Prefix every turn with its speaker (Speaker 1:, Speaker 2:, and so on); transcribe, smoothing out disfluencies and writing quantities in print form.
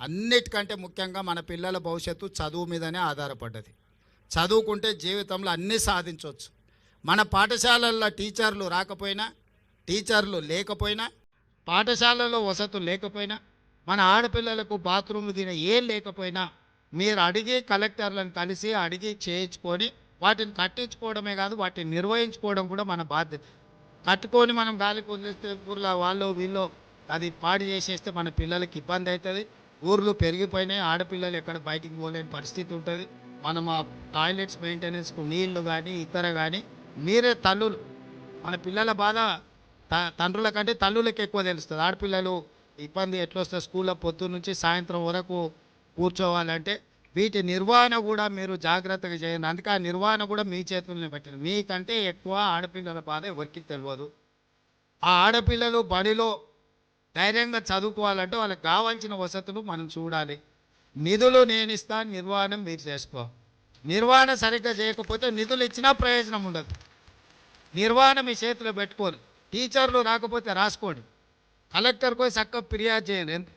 Speaker 1: అన్నిటికంటే ముఖ్యంగా మన పిల్లల భవిష్యత్తు చదువు మీదనే ఆధారపడ్డది. చదువుకుంటే జీవితంలో అన్నీ సాధించవచ్చు. మన పాఠశాలల్లో టీచర్లు రాకపోయినా, టీచర్లు లేకపోయినా, పాఠశాలలో వసతులు లేకపోయినా, మన ఆడపిల్లలకు బాత్రూమ్లు తిన ఏం లేకపోయినా మీరు అడిగి కలెక్టర్లను కలిసి అడిగి చేయించుకొని వాటిని కట్టించుకోవడమే కాదు, వాటిని నిర్వహించుకోవడం కూడా మన బాధ్యత. కట్టుకొని మనం గాలికి వదిలేస్తే ఊర్లో వాళ్ళు వీళ్ళు అది పాడు చేసేస్తే మన పిల్లలకి ఇబ్బంది అవుతుంది. ఊర్లు పెరిగిపోయినాయి, ఆడపిల్లలు ఎక్కడ బయటికి పోలేని పరిస్థితి ఉంటుంది. మనం ఆ టాయిలెట్స్ మెయింటెనెన్స్కు నీళ్లు కానీ ఇతర కానీ మీరే తల్లులు, మన పిల్లల బాధ తండ్రుల కంటే తల్లులకు ఎక్కువ తెలుస్తుంది. ఆడపిల్లలు ఇబ్బంది ఎట్లా వస్తుంది, స్కూల్లో పొద్దున్న నుంచి సాయంత్రం వరకు కూర్చోవాలంటే వీటి నిర్వహణ కూడా మీరు జాగ్రత్తగా చేయండి. అందుకే ఆ నిర్వహణ కూడా మీ చేతుల్లోనే పెట్టండి. మీకంటే ఎక్కువ ఆడపిల్లల బాధ ఎవరికి తెలియదు. ఆ ఆడపిల్లలు బడిలో ధైర్యంగా చదువుకోవాలంటే వాళ్ళకి కావాల్సిన వసతులు మనం చూడాలి. నిధులు నేను ఇస్తాను, నిర్వహణ మీరు చేసుకో. నిర్వహణ సరిగ్గా చేయకపోతే నిధులు ఇచ్చినా ప్రయోజనం ఉండదు. నిర్వహణ మీ చేతిలో పెట్టుకోరు. టీచర్లు రాకపోతే రాసుకోండి, కలెక్టర్కి పోయి చక్కగా ఫిర్యాదు చేయండి.